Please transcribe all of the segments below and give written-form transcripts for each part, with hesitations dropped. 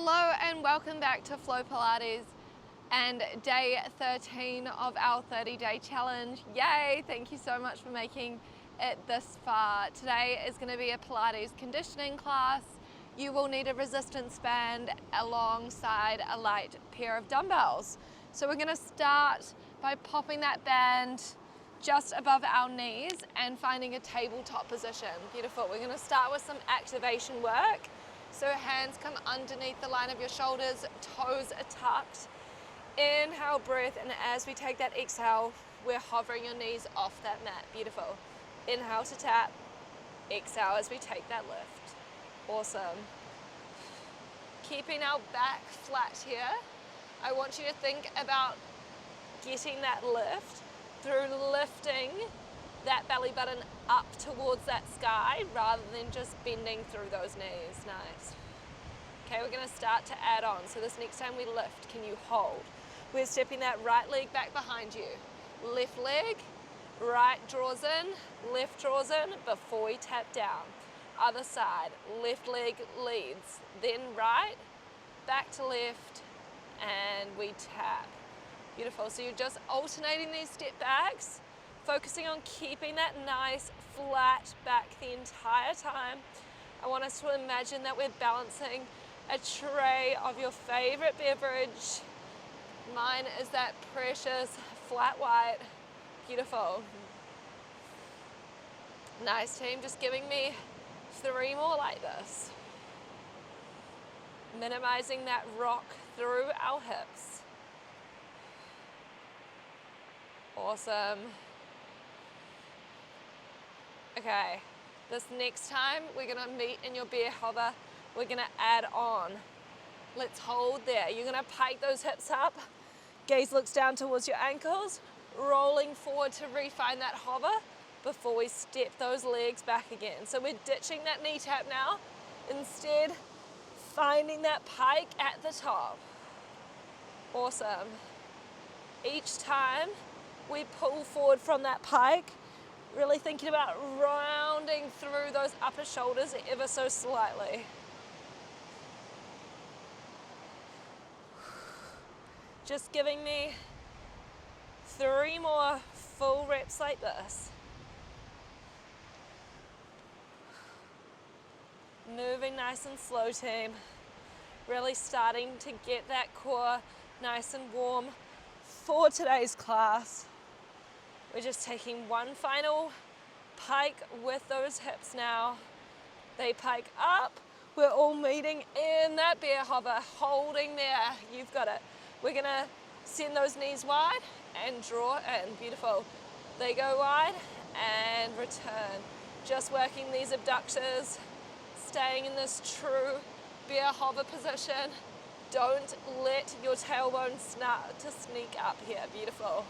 Hello and welcome back to Flow Pilates and day 13 of our 30-day challenge. Yay! Thank you so much for making it this far. Today is going to be a Pilates conditioning class. You will need a resistance band alongside a light pair of dumbbells. So we're going to start by popping that band just above our knees and finding a tabletop position. Beautiful. We're going to start with some activation work. So hands come underneath the line of your shoulders, toes are tucked. Inhale, breath, and as we take that exhale, we're hovering your knees off that mat. Beautiful. Inhale to tap, exhale as we take that lift. Awesome. Keeping our back flat here, I want you to think about getting that lift through lifting that belly button up towards that sky rather than just bending through those knees. Nice. Okay, we're going to start to add on. So this next time we lift, can you hold? We're stepping that right leg back behind you. Left leg, right draws in, left draws in before we tap down. Other side, left leg leads, then right, back to left, and we tap. Beautiful. So you're just alternating these step backs, focusing on keeping that nice flat back the entire time. I want us to imagine that we're balancing a tray of your favorite beverage. Mine is that precious flat white. Beautiful. Nice team, just giving me 3 more like this. Minimizing that rock through our hips. Awesome. Okay, this next time we're gonna meet in your bear hover. We're gonna add on. Let's hold there. You're gonna pike those hips up. Gaze looks down towards your ankles, rolling forward to refine that hover before we step those legs back again. So we're ditching that knee tap now. Instead, finding that pike at the top. Awesome. Each time we pull forward from that pike, really thinking about rounding through those upper shoulders ever so slightly. Just giving me 3 more full reps like this. Moving nice and slow, team. Really starting to get that core nice and warm for today's class. We're just taking one final pike with those hips now. They pike up. We're all meeting in that bear hover, holding there. You've got it. We're gonna send those knees wide and draw in. Beautiful. They go wide and return. Just working these abductors, staying in this true bear hover position. Don't let your tailbone start to sneak up here. Beautiful.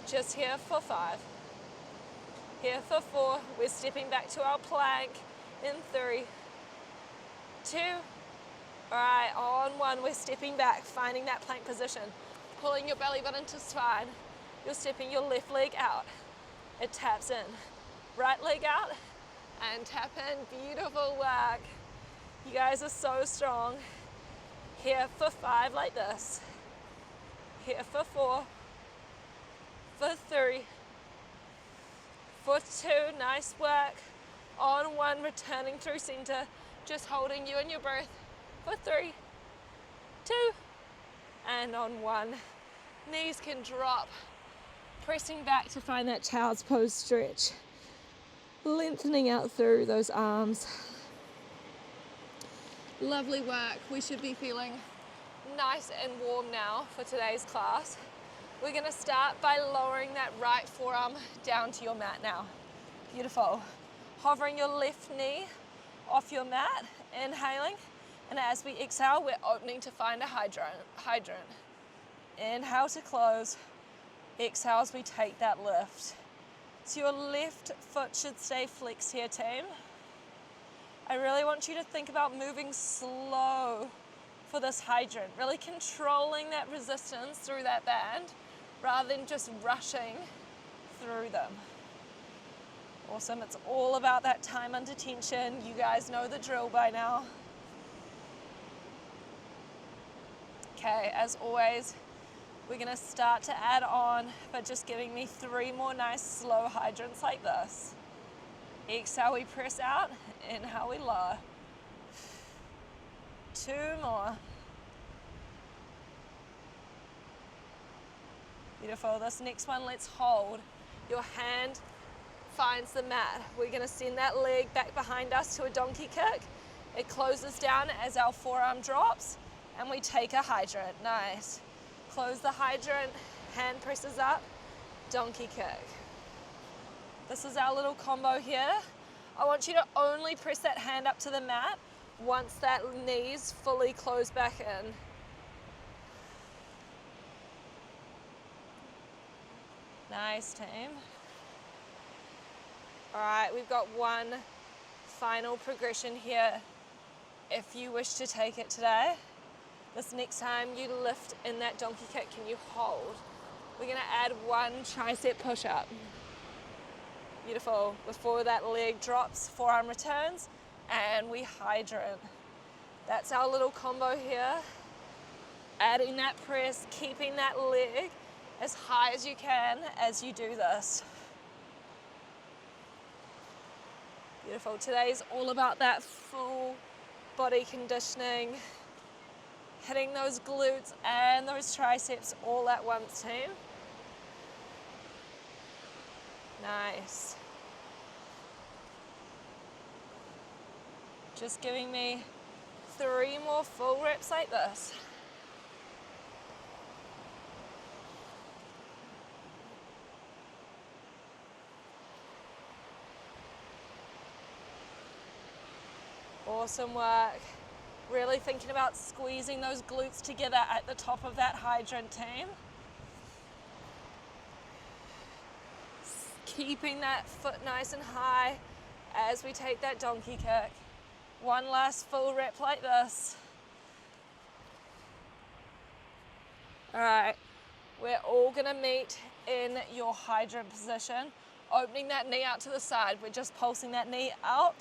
Just here for 5. Here for 4. We're stepping back to our plank in 3, 2. All right, on 1, we're stepping back, finding that plank position. Pulling your belly button to spine. You're stepping your left leg out. It taps in. Right leg out and tap in. Beautiful work. You guys are so strong. Here for 5 like this. Here for 4. For 3, for 2, nice work. On 1, returning through center, just holding you and your breath. For 3, 2, and on 1. Knees can drop, pressing back to find that child's pose stretch. Lengthening out through those arms. Lovely work. We should be feeling nice and warm now for today's class. We're going to start by lowering that right forearm down to your mat now. Beautiful. Hovering your left knee off your mat, inhaling, and as we exhale, we're opening to find a hydrant. Inhale to close, exhale as we take that lift. So your left foot should stay flexed here, team. I really want you to think about moving slow for this hydrant, really controlling that resistance through that band, rather than just rushing through them. Awesome, it's all about that time under tension. You guys know the drill by now. Okay, as always, we're gonna start to add on, but just giving me 3 more nice slow hydrants like this. Exhale, we press out. Inhale, we lower. 2 more. Beautiful. This next one, let's hold. Your hand finds the mat. We're gonna send that leg back behind us to a donkey kick. It closes down as our forearm drops, and we take a hydrant. Nice. Close the hydrant, hand presses up, donkey kick. This is our little combo here. I want you to only press that hand up to the mat once that knee's fully closed back in. Nice, team. All right, we've got one final progression here if you wish to take it today. This next time you lift in that donkey kick, can you hold? We're gonna add 1 tricep push-up. Beautiful. Before that leg drops, forearm returns, and we hydrant. That's our little combo here. Adding that press, keeping that leg as high as you can as you do this. Beautiful. Today's all about that full body conditioning, hitting those glutes and those triceps all at once, team. Nice. Just giving me 3 more full reps like this. Awesome work. Really thinking about squeezing those glutes together at the top of that hydrant, team. Keeping that foot nice and high as we take that donkey kick. 1 last full rep like this. All right, we're all gonna meet in your hydrant position, opening that knee out to the side. We're just pulsing that knee up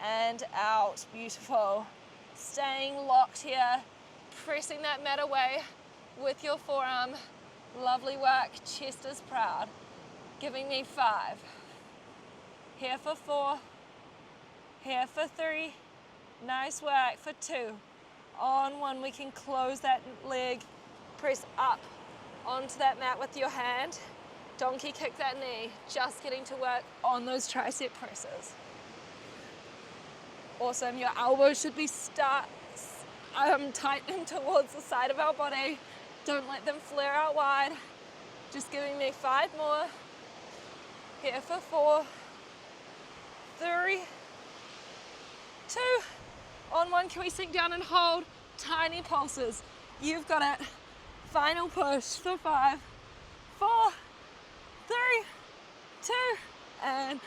and out. Beautiful. Staying locked here, pressing that mat away with your forearm. Lovely work, chest is proud. Giving me 5. Here for 4. Here for 3. Nice work for 2. On 1, we can close that leg, press up onto that mat with your hand. Donkey kick that knee, just getting to work on those tricep presses. Awesome, your elbows should be tightened towards the side of our body. Don't let them flare out wide. Just giving me 5 more. Here for 4, 3, 2. On 1, can we sink down and hold? Tiny pulses. You've got it. Final push for 5, 4, 3, 2, and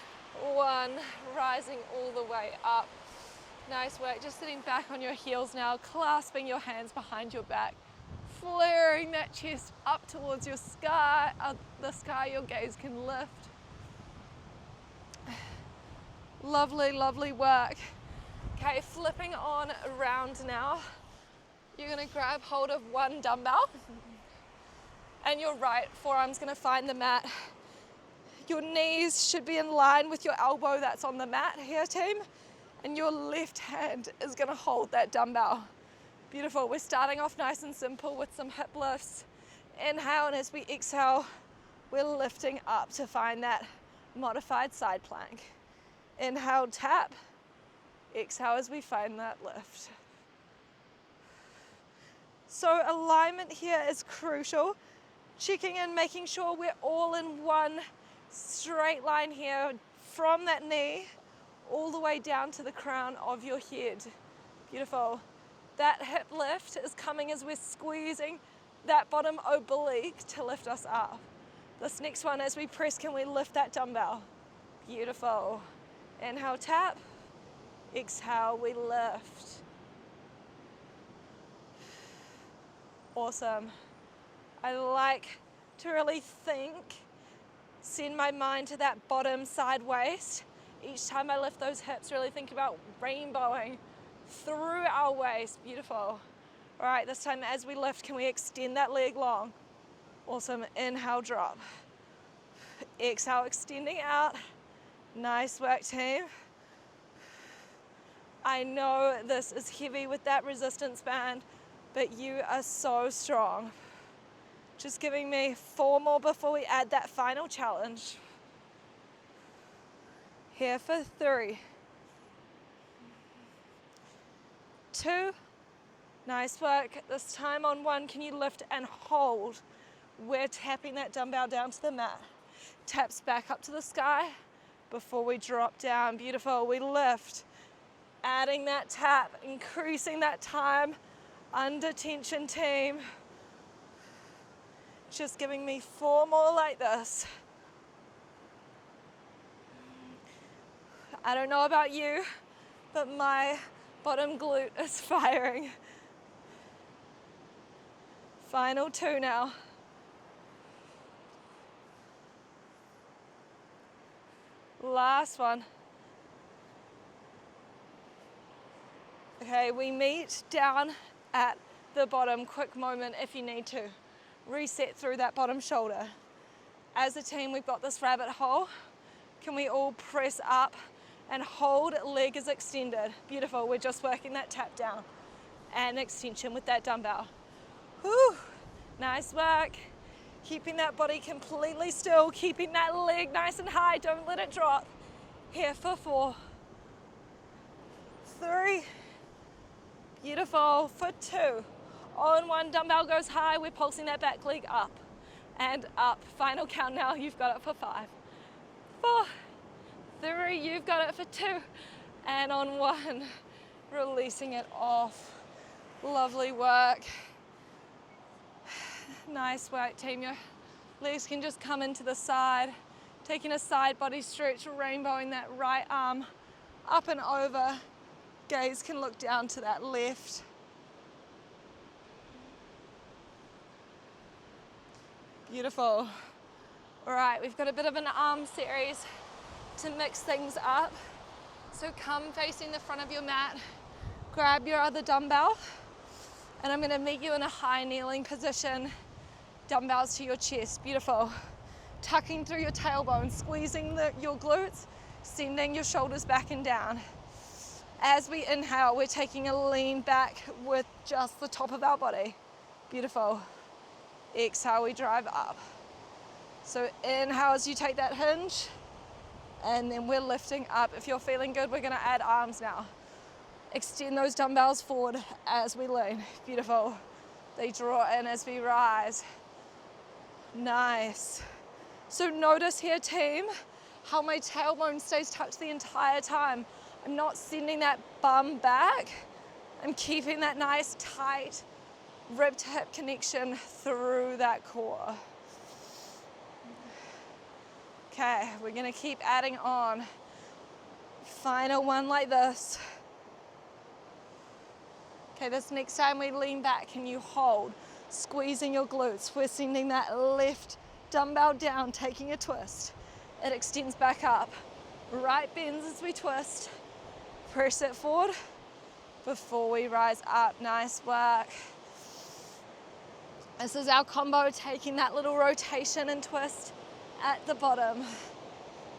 1. Rising all the way up. Nice work. Just sitting back on your heels now, clasping your hands behind your back, flaring that chest up towards your sky, the sky your gaze can lift. Lovely, lovely work. Okay, flipping on around now. You're gonna grab hold of 1 dumbbell and your right forearm's gonna find the mat. Your knees should be in line with your elbow that's on the mat here, team. And your left hand is gonna hold that dumbbell. Beautiful. We're starting off nice and simple with some hip lifts. Inhale, and as we exhale, we're lifting up to find that modified side plank. Inhale, tap. Exhale as we find that lift. So alignment here is crucial. Checking in, making sure we're all in one straight line here from that knee all the way down to the crown of your head. Beautiful. That hip lift is coming as we're squeezing that bottom oblique to lift us up. This next one, as we press, can we lift that dumbbell? Beautiful. Inhale, tap. Exhale, we lift. Awesome. I like to really think, send my mind to that bottom side waist. Each time I lift those hips, really think about rainbowing through our waist. Beautiful. All All right, this time as we lift, can we extend that leg long? Awesome, inhale, drop. Exhale, extending out. Nice work, team. I know this is heavy with that resistance band, but you are so strong. Just giving me 4 more before we add that final challenge. Here for 3, 2, nice work. This time on 1, can you lift and hold? We're tapping that dumbbell down to the mat. Taps back up to the sky before we drop down. Beautiful, we lift. Adding that tap, increasing that time under tension, team. Just giving me 4 more like this. I don't know about you, but my bottom glute is firing. Final 2 now. Last one. Okay, we meet down at the bottom. Quick moment if you need to. Reset through that bottom shoulder. As a team, we've got this rabbit hole. Can we all press up and hold? Leg is extended. Beautiful, we're just working that tap down and extension with that dumbbell. Whew. Nice work. Keeping that body completely still, keeping that leg nice and high, don't let it drop. Here for 4, 3, beautiful, for 2. On 1, dumbbell goes high, we're pulsing that back leg up and up. Final count now, you've got it for 5, 4, 3, you've got it for 2. And on 1, releasing it off. Lovely work. Nice work, team. Your legs can just come into the side. Taking a side body stretch, rainbowing that right arm up and over. Gaze can look down to that left. Beautiful. All right, we've got a bit of an arm series to mix things up. So come facing the front of your mat, grab your other dumbbell, and I'm going to meet you in a high kneeling position. Dumbbells to your chest, beautiful. Tucking through your tailbone, squeezing your glutes, sending your shoulders back and down. As we inhale, we're taking a lean back with just the top of our body. Beautiful. Exhale, we drive up. So inhale as you take that hinge, and then we're lifting up. If you're feeling good, we're gonna add arms now. Extend those dumbbells forward as we lean. Beautiful. They draw in as we rise. Nice. So notice here, team, how my tailbone stays tucked the entire time. I'm not sending that bum back. I'm keeping that nice, tight, rib to hip connection through that core. Okay, we're gonna keep adding on. Final one like this. Okay, this next time we lean back, can you hold? Squeezing your glutes. We're sending that left dumbbell down, taking a twist. It extends back up. Right bends as we twist. Press it forward before we rise up. Nice work. This is our combo, taking that little rotation and twist at the bottom.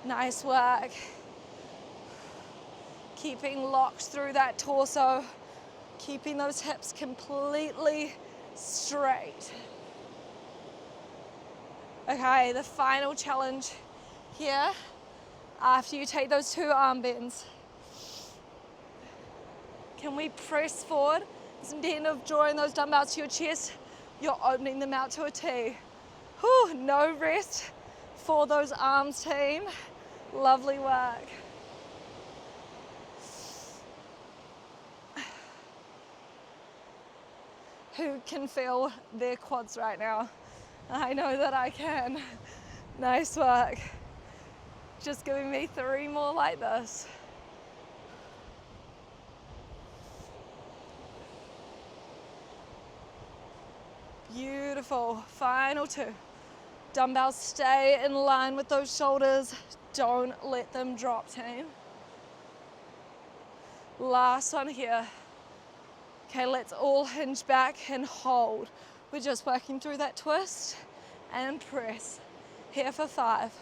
Nice work. Keeping locked through that torso. Keeping those hips completely straight. Okay, the final challenge here after you take those 2 arm bends. Can we press forward? Instead of drawing those dumbbells to your chest, you're opening them out to a T. Whew, no rest for those arms, team. Lovely work. Who can feel their quads right now? I know that I can. Nice work. Just giving me 3 more like this. Beautiful. Final 2. Dumbbells stay in line with those shoulders. Don't let them drop, team. Last one here. Okay, let's all hinge back and hold. We're just working through that twist and press. Here for 5.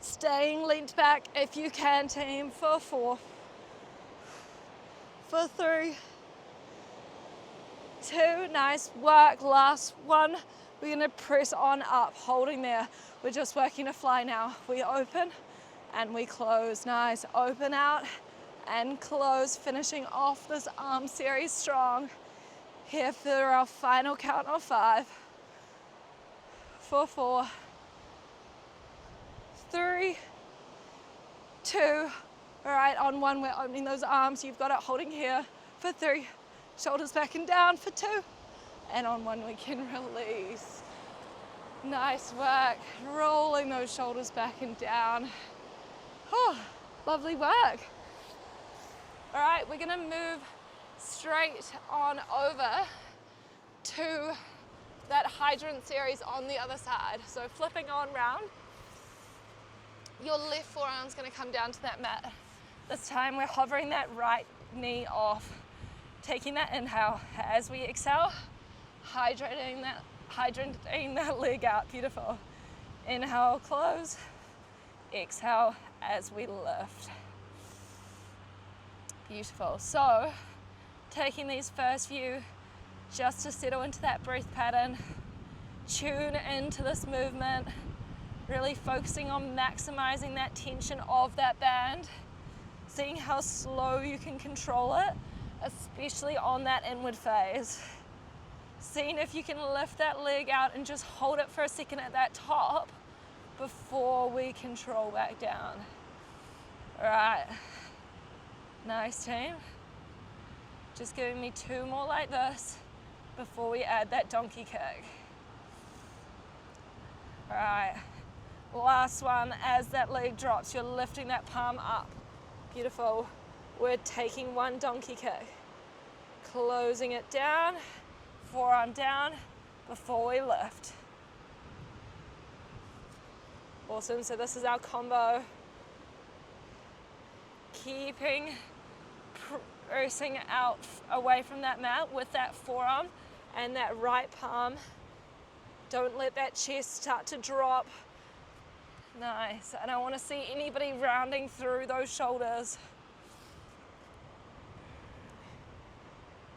Staying leaned back if you can, team, for 4, for 3, 2, nice work, last one. We're gonna press on up, holding there. We're just working to fly now. We open and we close, nice. Open out and close, finishing off this arm series strong. Here for our final count of 5, for 4, 3, 2, all right, on 1, we're opening those arms. You've got it, holding here for 3, shoulders back and down for 2, and on 1 we can release. Nice work, rolling those shoulders back and down. Oh, lovely work. All right, we're gonna move straight on over to that hydrant series on the other side. So flipping on round, your left forearm's gonna come down to that mat. This time we're hovering that right knee off, taking that inhale. As we exhale, hydrating that leg out, beautiful. Inhale, close. Exhale as we lift. Beautiful. So, taking these first few just to settle into that breath pattern, tune into this movement, really focusing on maximizing that tension of that band, seeing how slow you can control it, especially on that inward phase. Seeing if you can lift that leg out and just hold it for a second at that top before we control back down. All right, nice team. Just giving me 2 more like this before we add that donkey kick. All right, last one. As that leg drops, you're lifting that palm up. Beautiful. We're taking 1 donkey kick, closing it down, forearm down before we lift. Awesome, so this is our combo. Keeping pressing out away from that mat with that forearm and that right palm. Don't let that chest start to drop. Nice, and I want to see anybody rounding through those shoulders.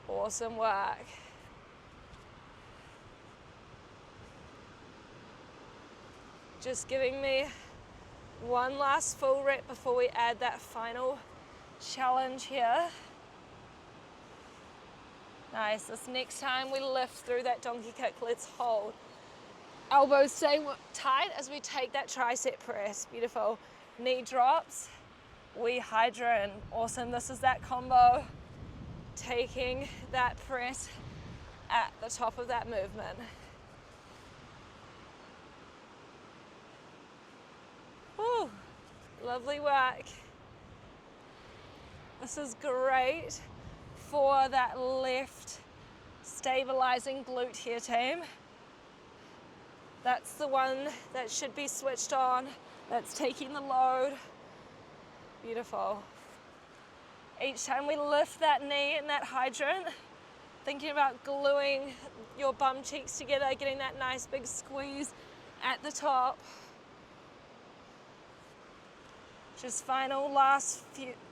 Awesome work. Just giving me 1 last full rep before we add that final challenge here. Nice, this next time we lift through that donkey kick, let's hold. Elbows staying tight as we take that tricep press. Beautiful. Knee drops, we hydrant. Awesome, this is that combo. Taking that press at the top of that movement. Whew, lovely work. This is great for that left stabilizing glute here, team. That's the one that should be switched on, that's taking the load. Beautiful. Each time we lift that knee in that hydrant, thinking about gluing your bum cheeks together, getting that nice big squeeze at the top. Just final last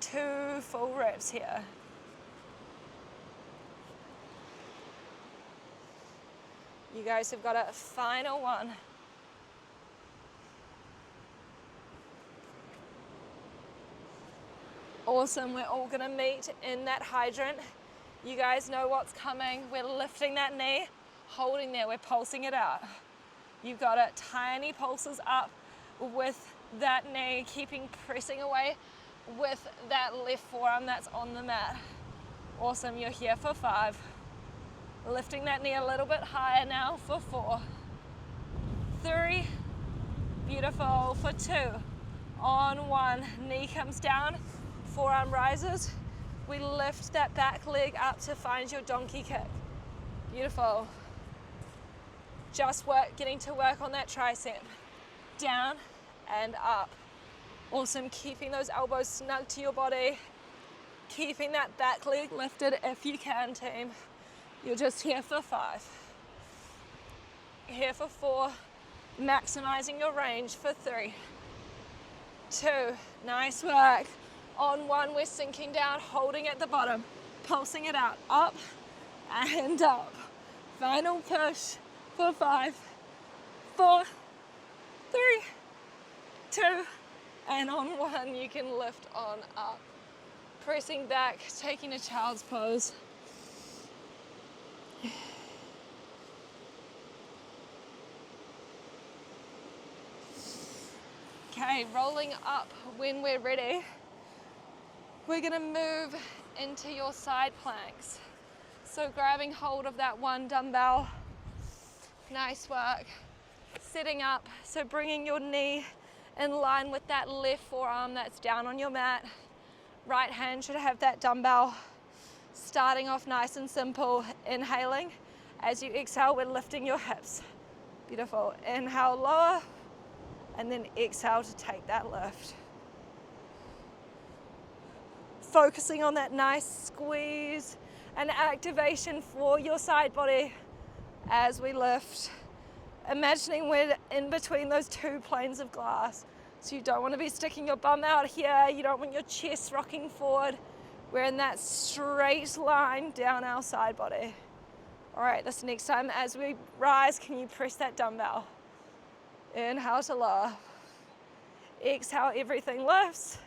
2 full reps here. You guys have got a final one. Awesome, we're all gonna meet in that hydrant. You guys know what's coming. We're lifting that knee, holding there, we're pulsing it out. You've got it, tiny pulses up with that knee, keeping pressing away with that left forearm that's on the mat. Awesome, you're here for 5. Lifting that knee a little bit higher now for 4, 3, beautiful, for 2, on 1, knee comes down, forearm rises, we lift that back leg up to find your donkey kick. Beautiful. Just getting to work on that tricep. Down and up. Awesome, keeping those elbows snug to your body. Keeping that back leg lifted if you can, team. You're just here for 5. Here for 4. Maximizing your range for 3. 2. Nice work. On 1, we're sinking down, holding at the bottom, pulsing it out, up and up. Final push for 5, 4, 3, 2, and on 1, you can lift on up. Pressing back, taking a child's pose. Okay, rolling up when we're ready. We're gonna move into your side planks. So grabbing hold of that 1 dumbbell. Nice work. Sitting up, so bringing your knee in line with that left forearm that's down on your mat. Right hand should have that dumbbell. Starting off nice and simple, inhaling. As you exhale, we're lifting your hips. Beautiful. Inhale, lower, and then exhale to take that lift. Focusing on that nice squeeze and activation for your side body as we lift. Imagining we're in between those 2 planes of glass. So you don't want to be sticking your bum out here. You don't want your chest rocking forward. We're in that straight line down our side body. All right, this next time as we rise, can you press that dumbbell? Inhale to lower. Exhale, everything lifts.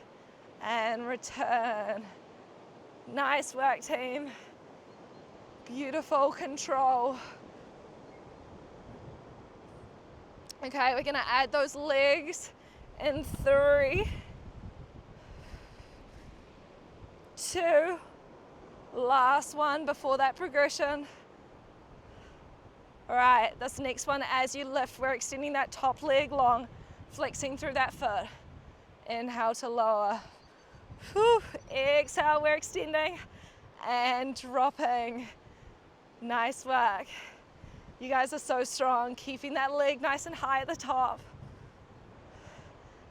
And return. Nice work, team. Beautiful control. Okay, we're gonna add those legs in 3, 2, last one before that progression. All right, this next one, as you lift, we're extending that top leg long, flexing through that foot. Inhale to lower. Whew. Exhale, we're extending and dropping. Nice work. You guys are so strong, keeping that leg nice and high at the top.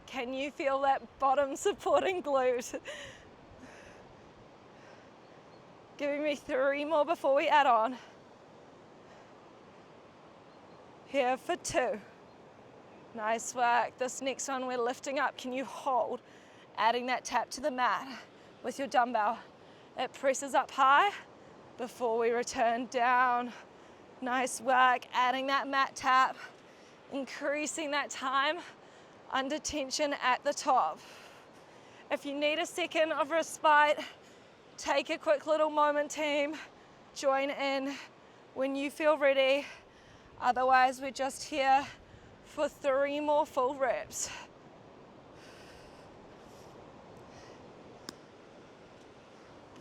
Can you feel that bottom supporting glute? Giving me 3 more before we add on. Here for 2. Nice work. This next one we're lifting up. Can you hold? Adding that tap to the mat with your dumbbell. It presses up high before we return down. Nice work. Adding that mat tap. Increasing that time under tension at the top. If you need a second of respite, take a quick little moment, team. Join in when you feel ready. Otherwise, we're just here for 3 more full reps.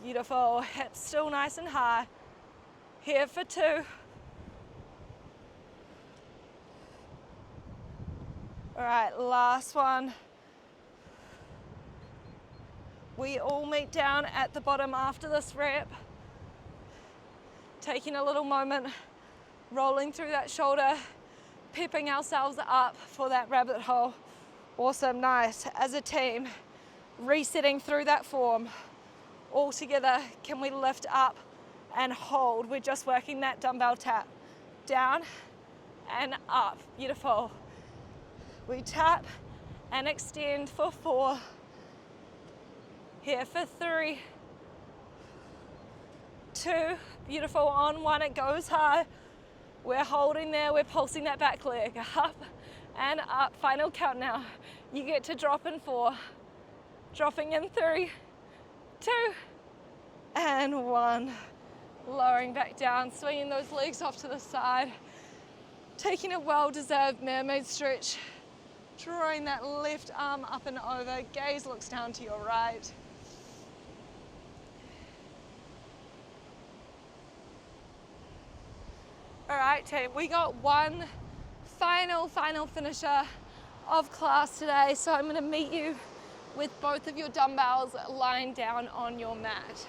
Beautiful. Hips still nice and high. Here for 2. All right, last one. We all meet down at the bottom after this rep. Taking a little moment, rolling through that shoulder, pepping ourselves up for that rabbit hole. Awesome, nice. As a team, resetting through that form. All together, can we lift up and hold? We're just working that dumbbell tap. Down and up. Beautiful. We tap and extend for 4. Here for 3. 2. Beautiful. On 1, it goes high. We're holding there. We're pulsing that back leg. Up and up. Final count now. You get to drop in 4. Dropping in 3, 2, and 1. Lowering back down, swinging those legs off to the side. Taking a well-deserved mermaid stretch. Drawing that left arm up and over. Gaze looks down to your right. All right, team, we got one final finisher of class today. So I'm gonna meet you with both of your dumbbells lying down on your mat.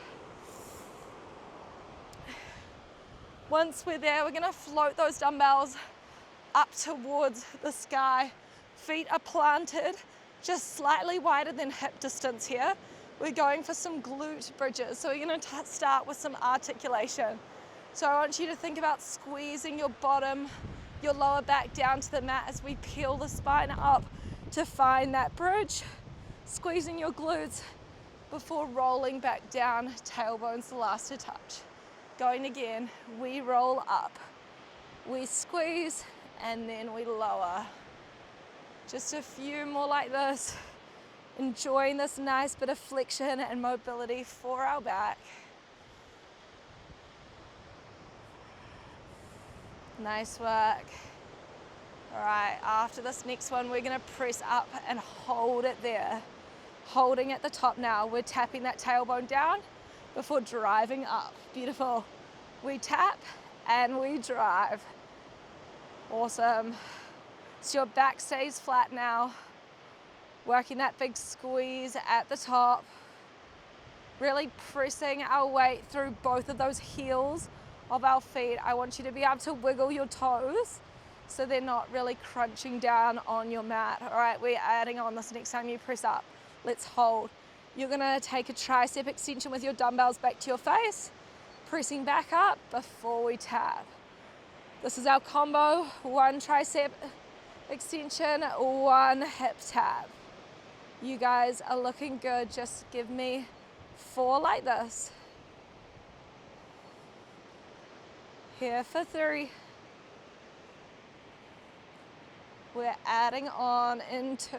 Once we're there, we're gonna float those dumbbells up towards the sky. Feet are planted just slightly wider than hip distance here. we're going for some glute bridges. So we're going to start with some articulation. So I want you to think about squeezing your bottom, your lower back down to the mat as we peel the spine up to find that bridge. Squeezing your glutes before rolling back down, tailbones the last to touch. Going again, we roll up, we squeeze, and then we lower. Just a few more like this. Enjoying this nice bit of flexion and mobility for our back. Nice work. All right, after this next one, we're gonna press up and hold it there. Holding at the top now. We're tapping that tailbone down before driving up. Beautiful. We tap and we drive. Awesome. So your back stays flat now. Working that big squeeze at the top. Really pressing our weight through both of those heels of our feet. I want you to be able to wiggle your toes so they're not really crunching down on your mat. All right, we're adding on this next time you press up. Let's hold. You're gonna take a tricep extension with your dumbbells back to your face, pressing back up before we tap. This is our combo, 1 tricep extension, 1 hip tap. You guys are looking good. Just give me 4 like this. Here for 3. We're adding on in 2.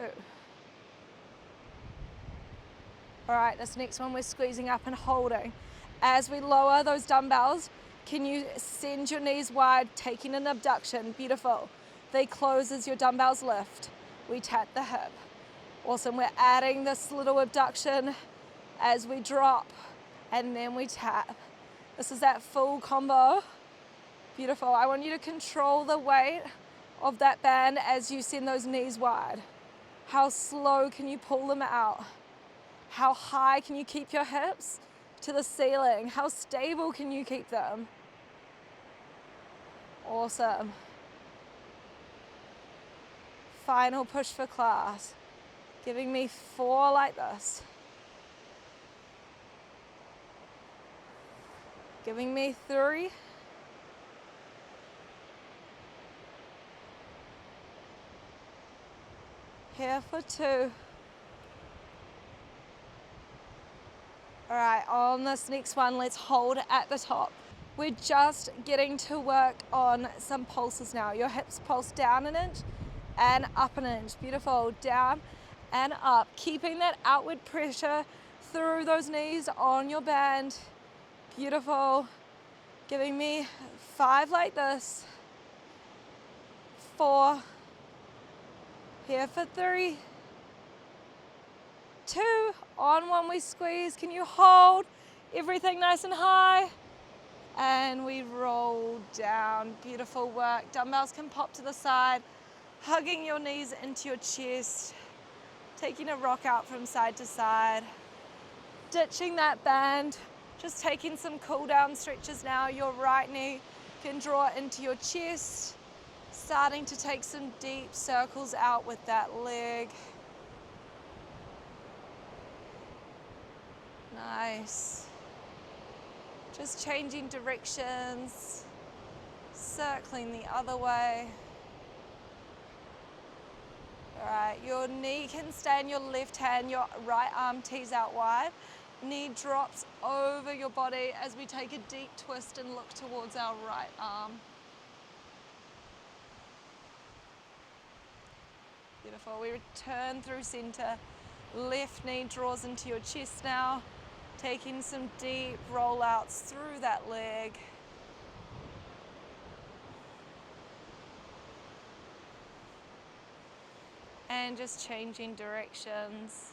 All right, this next one we're squeezing up and holding. As we lower those dumbbells, can you send your knees wide, taking an abduction? Beautiful. They close as your dumbbells lift. We tap the hip. Awesome, we're adding this little abduction as we drop and then we tap. This is that full combo. Beautiful. I want you to control the weight of that band as you send those knees wide. How slow can you pull them out? How high can you keep your hips to the ceiling? How stable can you keep them? Awesome. Final push for class. Giving me 4 like this. Giving me 3. Here for 2. All right, on this next one, let's hold at the top. We're just getting to work on some pulses now. Your hips pulse down an inch and up an inch. Beautiful, down and up. Keeping that outward pressure through those knees on your band. Beautiful. Giving me 5 like this. 4. Here for 3. 2. On 1 we squeeze. Can you hold everything nice and high? And we roll down. Beautiful work. Dumbbells can pop to the side. Hugging your knees into your chest. Taking a rock out from side to side. Ditching that band. Just taking some cool down stretches now. Your right knee can draw into your chest. Starting to take some deep circles out with that leg. Nice. Just changing directions, circling the other way. All right, your knee can stay in your left hand, your right arm tees out wide. Knee drops over your body as we take a deep twist and look towards our right arm. Beautiful, we return through center. Left knee draws into your chest now. Taking some deep rollouts through that leg. And just changing directions.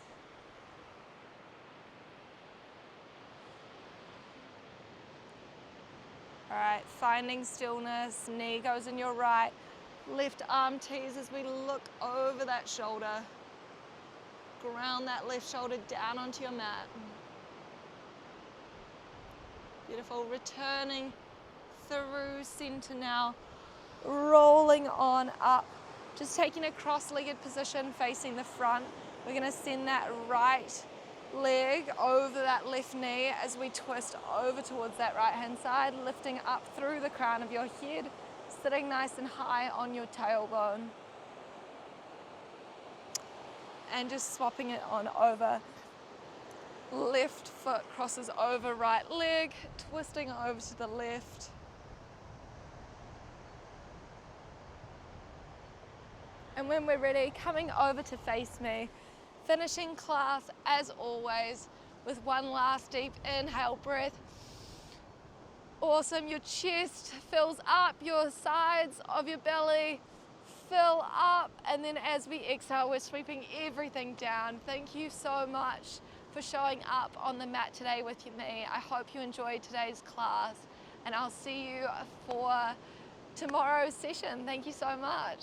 All right, finding stillness. Knee goes in your right. Left arm tees as we look over that shoulder. Ground that left shoulder down onto your mat. Beautiful, returning through center now, rolling on up. Just taking a cross-legged position facing the front. We're gonna send that right leg over that left knee as we twist over towards that right hand side, lifting up through the crown of your head, sitting nice and high on your tailbone. And just swapping it on over. Left foot crosses over right leg, twisting over to the left. And when we're ready, coming over to face me, finishing class as always with one last deep inhale breath. Awesome, your chest fills up, your sides of your belly fill up, and then as we exhale, we're sweeping everything down. Thank you so much for showing up on the mat today with me. I hope you enjoyed today's class, and I'll see you for tomorrow's session. Thank you so much.